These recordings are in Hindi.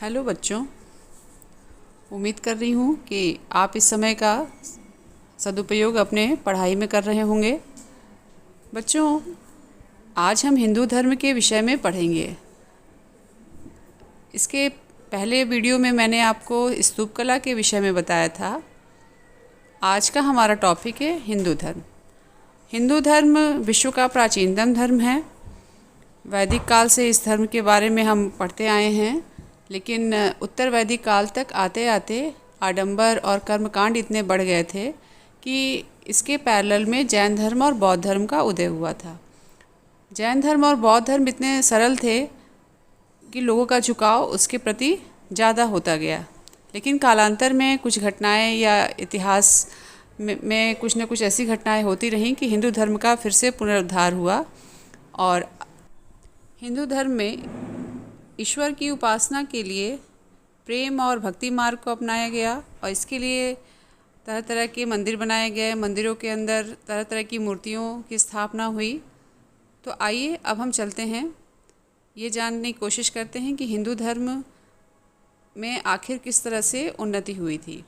हेलो बच्चों, उम्मीद कर रही हूँ कि आप इस समय का सदुपयोग अपने पढ़ाई में कर रहे होंगे। बच्चों, आज हम हिंदू धर्म के विषय में पढ़ेंगे। इसके पहले वीडियो में मैंने आपको स्तूप कला के विषय में बताया था। आज का हमारा टॉपिक है हिंदू धर्म। हिंदू धर्म विश्व का प्राचीनतम धर्म है। वैदिक काल से इस धर्म के बारे में हम पढ़ते आए हैं, लेकिन उत्तर वैदिक काल तक आते आते आडंबर और कर्मकांड इतने बढ़ गए थे कि इसके पैरेलल में जैन धर्म और बौद्ध धर्म का उदय हुआ था। जैन धर्म और बौद्ध धर्म इतने सरल थे कि लोगों का झुकाव उसके प्रति ज़्यादा होता गया, लेकिन कालांतर में कुछ घटनाएं या इतिहास में कुछ न कुछ ऐसी घटनाएं होती रहीं कि हिंदू धर्म का फिर से पुनरुद्धार हुआ और हिंदू धर्म में ईश्वर की उपासना के लिए प्रेम और भक्ति मार्ग को अपनाया गया और इसके लिए तरह तरह के मंदिर बनाए गए। मंदिरों के अंदर तरह तरह की मूर्तियों की स्थापना हुई। तो आइए अब हम चलते हैं, ये जानने की कोशिश करते हैं कि हिंदू धर्म में आखिर किस तरह से उन्नति हुई थी।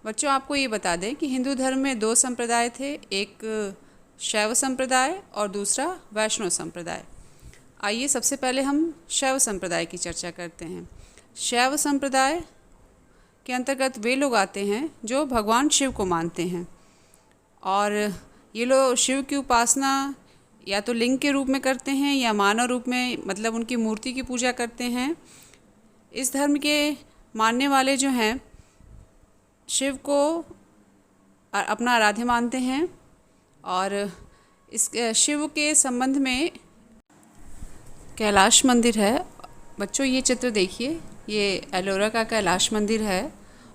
बच्चों, आपको ये बता दें कि हिंदू धर्म में दो संप्रदाय थे, एक शैव संप्रदाय और दूसरा वैष्णव संप्रदाय। आइए सबसे पहले हम शैव संप्रदाय की चर्चा करते हैं। शैव संप्रदाय के अंतर्गत वे लोग आते हैं जो भगवान शिव को मानते हैं और ये लोग शिव की उपासना या तो लिंग के रूप में करते हैं या मानव रूप में, मतलब उनकी मूर्ति की पूजा करते हैं। इस धर्म के मानने वाले जो हैं शिव को अपना आराध्य मानते हैं और इस शिव के संबंध में कैलाश मंदिर है। बच्चों, ये चित्र देखिए, ये एलोरा का कैलाश मंदिर है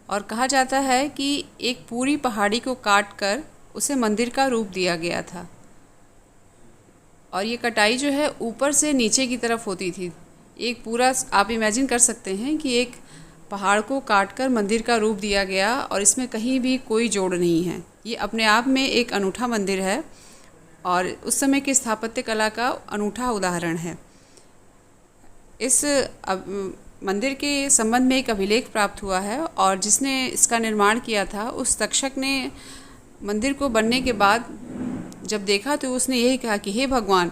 और कहा जाता है कि एक पूरी पहाड़ी को काट कर उसे मंदिर का रूप दिया गया था और ये कटाई जो है ऊपर से नीचे की तरफ होती थी। एक पूरा आप इमेजिन कर सकते हैं कि एक पहाड़ को काट कर मंदिर का रूप दिया गया और इसमें कहीं भी कोई जोड़ नहीं है। ये अपने आप में एक अनूठा मंदिर है और उस समय की स्थापत्य कला का अनूठा उदाहरण है। इस मंदिर के संबंध में एक अभिलेख प्राप्त हुआ है और जिसने इसका निर्माण किया था उस तक्षक ने मंदिर को बनने के बाद जब देखा तो उसने यही कहा कि हे भगवान,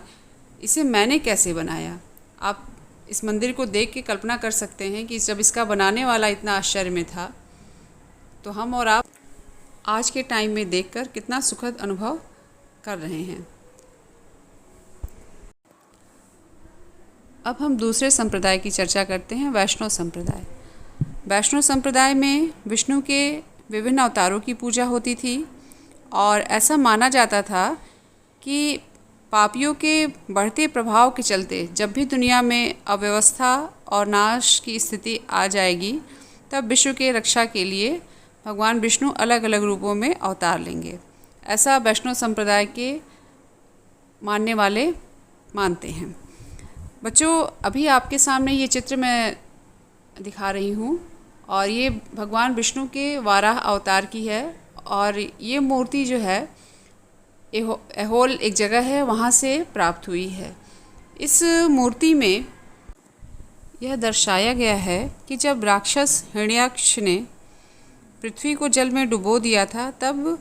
इसे मैंने कैसे बनाया। आप इस मंदिर को देख के कल्पना कर सकते हैं कि जब इसका बनाने वाला इतना आश्चर्य में था तो हम और आप आज के टाइम में देखकर कितना सुखद अनुभव कर रहे हैं। अब हम दूसरे संप्रदाय की चर्चा करते हैं, वैष्णव संप्रदाय। वैष्णव संप्रदाय में विष्णु के विभिन्न अवतारों की पूजा होती थी और ऐसा माना जाता था कि पापियों के बढ़ते प्रभाव के चलते जब भी दुनिया में अव्यवस्था और नाश की स्थिति आ जाएगी तब विश्व के रक्षा के लिए भगवान विष्णु अलग अलग रूपों में अवतार लेंगे। ऐसा वैष्णव संप्रदाय के मानने वाले मानते हैं। बच्चों, अभी आपके सामने ये चित्र मैं दिखा रही हूँ और ये भगवान विष्णु के वाराह अवतार की है और ये मूर्ति जो है एहोल एक जगह है, वहाँ से प्राप्त हुई है। इस मूर्ति में यह दर्शाया गया है कि जब राक्षस हिरण्याक्ष ने पृथ्वी को जल में डुबो दिया था तब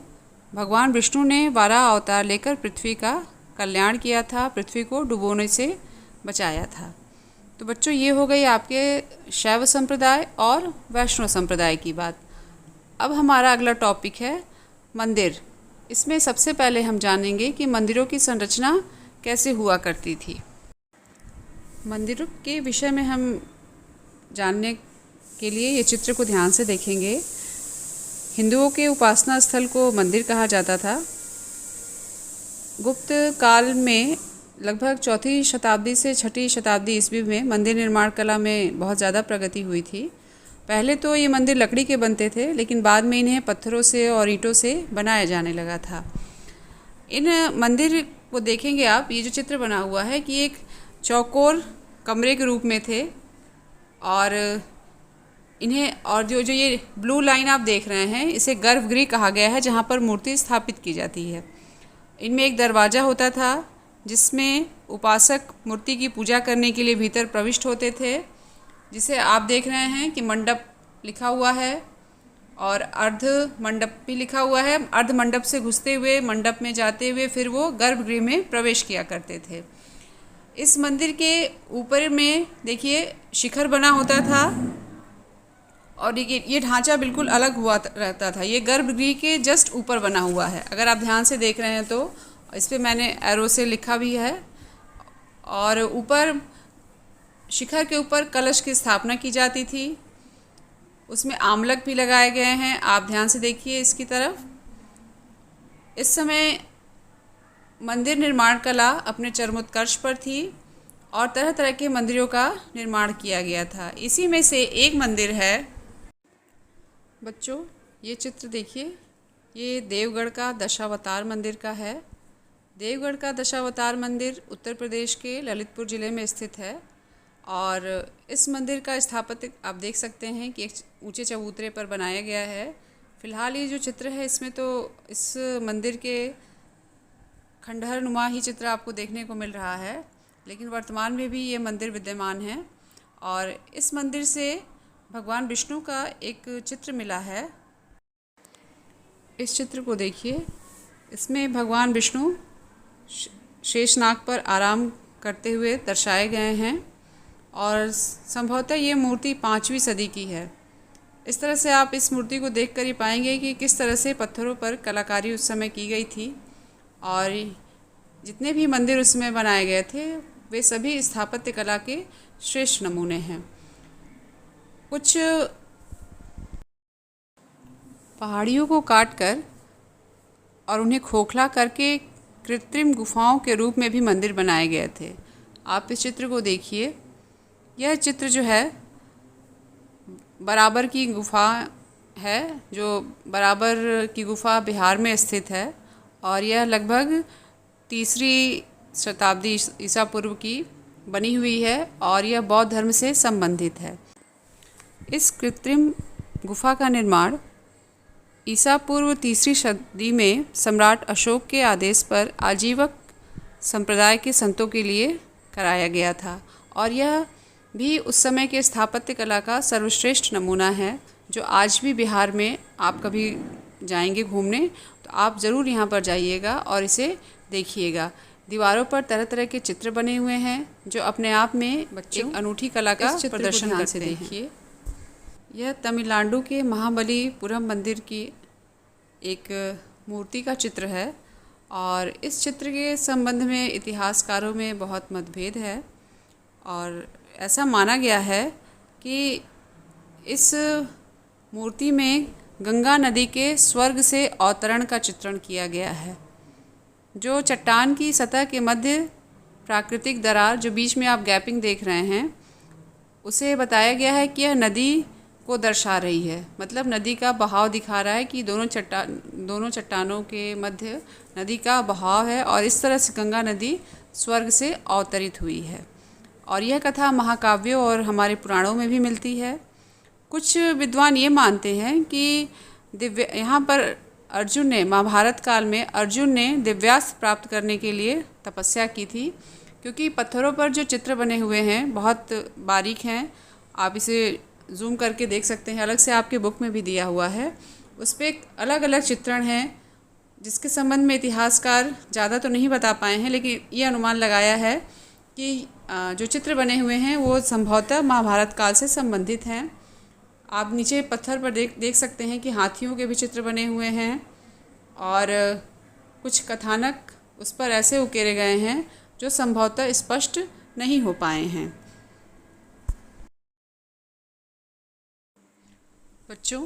भगवान विष्णु ने वाराह अवतार लेकर पृथ्वी का कल्याण किया था, पृथ्वी को डुबोने से बचाया था। तो बच्चों, ये हो गई आपके शैव संप्रदाय और वैष्णव संप्रदाय की बात। अब हमारा अगला टॉपिक है मंदिर। इसमें सबसे पहले हम जानेंगे कि मंदिरों की संरचना कैसे हुआ करती थी। मंदिरों के विषय में हम जानने के लिए ये चित्र को ध्यान से देखेंगे। हिंदुओं के उपासना स्थल को मंदिर कहा जाता था। गुप्त काल में लगभग 4वीं शताब्दी से 6वीं शताब्दी ईस्वी में मंदिर निर्माण कला में बहुत ज़्यादा प्रगति हुई थी। पहले तो ये मंदिर लकड़ी के बनते थे, लेकिन बाद में इन्हें पत्थरों से और ईंटों से बनाया जाने लगा था। इन मंदिर को देखेंगे आप, ये जो चित्र बना हुआ है कि एक चौकोर कमरे के रूप में थे और इन्हें और जो ये ब्लू लाइन आप देख रहे हैं इसे गर्भगृह कहा गया है, जहाँ पर मूर्ति स्थापित की जाती है। इनमें एक दरवाज़ा होता था जिसमें उपासक मूर्ति की पूजा करने के लिए भीतर प्रविष्ट होते थे जिसे आप देख रहे हैं कि मंडप लिखा हुआ है और अर्ध मंडप भी लिखा हुआ है। अर्ध मंडप से घुसते हुए, मंडप में जाते हुए फिर वो गर्भगृह में प्रवेश किया करते थे। इस मंदिर के ऊपर में देखिए शिखर बना होता था और ये ढांचा बिल्कुल अलग हुआ रहता था। ये गर्भगृह के जस्ट ऊपर बना हुआ है। अगर आप ध्यान से देख रहे हैं तो इस पर मैंने एरो से लिखा भी है। और ऊपर शिखर के ऊपर कलश की स्थापना की जाती थी। उसमें आमलक भी लगाए गए हैं। आप ध्यान से देखिए इसकी तरफ। इस समय मंदिर निर्माण कला अपने चरमोत्कर्ष पर थी और तरह तरह के मंदिरों का निर्माण किया गया था। इसी में से एक मंदिर है बच्चों, ये चित्र देखिए, ये देवगढ़ का दशावतार मंदिर का है। देवगढ़ का दशावतार मंदिर उत्तर प्रदेश के ललितपुर ज़िले में स्थित है और इस मंदिर का स्थापत्य आप देख सकते हैं कि एक ऊंचे चबूतरे पर बनाया गया है। फ़िलहाल ये जो चित्र है इसमें तो इस मंदिर के खंडहर नुमा ही चित्र आपको देखने को मिल रहा है, लेकिन वर्तमान में भी ये मंदिर विद्यमान है। और इस मंदिर से भगवान विष्णु का एक चित्र मिला है। इस चित्र को देखिए, इसमें भगवान विष्णु शेषनाग पर आराम करते हुए दर्शाए गए हैं और संभवतः ये मूर्ति 5वीं सदी की है। इस तरह से आप इस मूर्ति को देखकर ही पाएंगे कि किस तरह से पत्थरों पर कलाकारी उस समय की गई थी। और जितने भी मंदिर उसमें बनाए गए थे वे सभी स्थापत्य कला के श्रेष्ठ नमूने हैं। कुछ पहाड़ियों को काटकर और उन्हें खोखला करके कृत्रिम गुफाओं के रूप में भी मंदिर बनाए गए थे। आप इस चित्र को देखिए। यह चित्र जो है बराबर की गुफा है, जो बराबर की गुफा बिहार में स्थित है और यह लगभग 3री शताब्दी ईसा पूर्व की बनी हुई है और यह बौद्ध धर्म से संबंधित है। इस कृत्रिम गुफा का निर्माण ईसा पूर्व 3री सदी में सम्राट अशोक के आदेश पर आजीवक संप्रदाय के संतों के लिए कराया गया था और यह भी उस समय के स्थापत्य कला का सर्वश्रेष्ठ नमूना है, जो आज भी बिहार में आप कभी जाएंगे घूमने तो आप ज़रूर यहाँ पर जाइएगा और इसे देखिएगा। दीवारों पर तरह तरह के चित्र बने हुए हैं जो अपने आप में एक अनूठी कला का प्रदर्शन करते हैं। देखिए, यह तमिलनाडु के महाबलीपुरम मंदिर की एक मूर्ति का चित्र है और इस चित्र के संबंध में इतिहासकारों में बहुत मतभेद है और ऐसा माना गया है कि इस मूर्ति में गंगा नदी के स्वर्ग से अवतरण का चित्रण किया गया है। जो चट्टान की सतह के मध्य प्राकृतिक दरार जो बीच में आप गैपिंग देख रहे हैं, उसे बताया गया है कि यह नदी को दर्शा रही है। मतलब नदी का बहाव दिखा रहा है कि दोनों चट्टानों के मध्य नदी का बहाव है और इस तरह से गंगा नदी स्वर्ग से अवतरित हुई है। और यह कथा महाकाव्यों और हमारे पुराणों में भी मिलती है। कुछ विद्वान ये मानते हैं कि यहाँ पर अर्जुन ने, महाभारत काल में अर्जुन ने दिव्यास्त्र प्राप्त करने के लिए तपस्या की थी, क्योंकि पत्थरों पर जो चित्र बने हुए हैं बहुत बारीक हैं। आप इसे जूम करके देख सकते हैं, अलग से आपके बुक में भी दिया हुआ है। उस पर अलग अलग चित्रण हैं जिसके संबंध में इतिहासकार ज़्यादा तो नहीं बता पाए हैं, लेकिन ये अनुमान लगाया है कि जो चित्र बने हुए हैं वो संभवतः महाभारत काल से संबंधित हैं। आप नीचे पत्थर पर देख सकते हैं कि हाथियों के भी चित्र बने हुए हैं और कुछ कथानक उस पर ऐसे उकेरे गए हैं जो संभवतः स्पष्ट नहीं हो पाए हैं। बच्चों,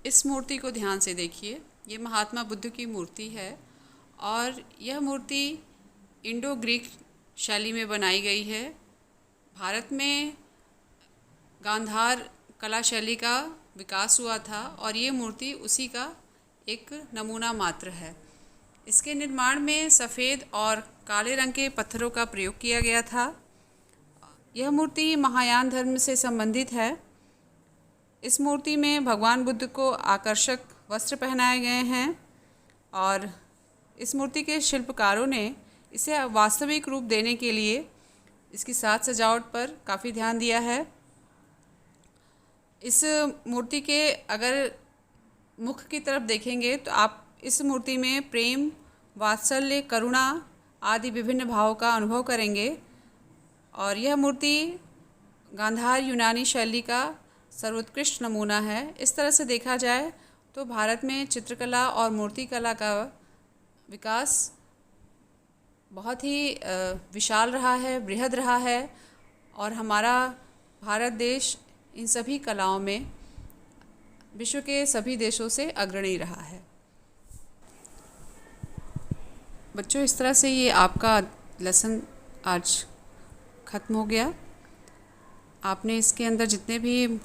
इस मूर्ति को ध्यान से देखिए। ये महात्मा बुद्ध की मूर्ति है और यह मूर्ति इंडो ग्रीक शैली में बनाई गई है। भारत में गांधार कला शैली का विकास हुआ था और ये मूर्ति उसी का एक नमूना मात्र है। इसके निर्माण में सफ़ेद और काले रंग के पत्थरों का प्रयोग किया गया था। यह मूर्ति महायान धर्म से संबंधित है। इस मूर्ति में भगवान बुद्ध को आकर्षक वस्त्र पहनाए गए हैं और इस मूर्ति के शिल्पकारों ने इसे वास्तविक रूप देने के लिए इसकी साज सजावट पर काफ़ी ध्यान दिया है। इस मूर्ति के अगर मुख की तरफ देखेंगे तो आप इस मूर्ति में प्रेम, वात्सल्य, करुणा आदि विभिन्न भावों का अनुभव करेंगे। और यह मूर्ति गांधार यूनानी शैली का सर्वोत्कृष्ट नमूना है। इस तरह से देखा जाए तो भारत में चित्रकला और मूर्तिकला का विकास बहुत ही विशाल रहा है, बृहद रहा है, और हमारा भारत देश इन सभी कलाओं में विश्व के सभी देशों से अग्रणी रहा है। बच्चों, इस तरह से ये आपका लेसन आज ख़त्म हो गया। आपने इसके अंदर जितने भी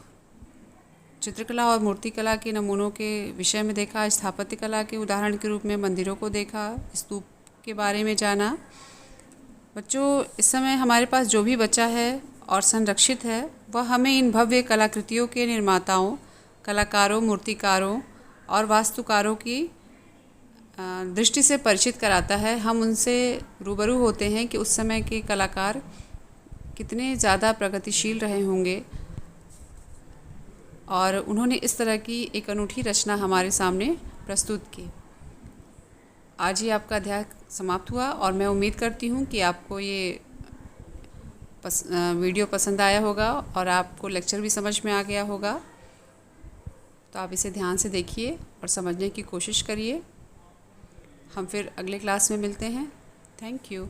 चित्रकला और मूर्तिकला के नमूनों के विषय में देखा, स्थापत्य कला के उदाहरण के रूप में मंदिरों को देखा, स्तूप के बारे में जाना। बच्चों, इस समय हमारे पास जो भी बच्चा है और संरक्षित है वह हमें इन भव्य कलाकृतियों के निर्माताओं, कलाकारों, मूर्तिकारों और वास्तुकारों की दृष्टि से परिचित कराता है। हम उनसे रूबरू होते हैं कि उस समय के कलाकार कितने ज़्यादा प्रगतिशील रहे होंगे और उन्होंने इस तरह की एक अनूठी रचना हमारे सामने प्रस्तुत की। आज ही आपका अध्याय समाप्त हुआ और मैं उम्मीद करती हूँ कि आपको ये वीडियो पसंद आया होगा और आपको लेक्चर भी समझ में आ गया होगा। तो आप इसे ध्यान से देखिए और समझने की कोशिश करिए। हम फिर अगले क्लास में मिलते हैं। Thank you.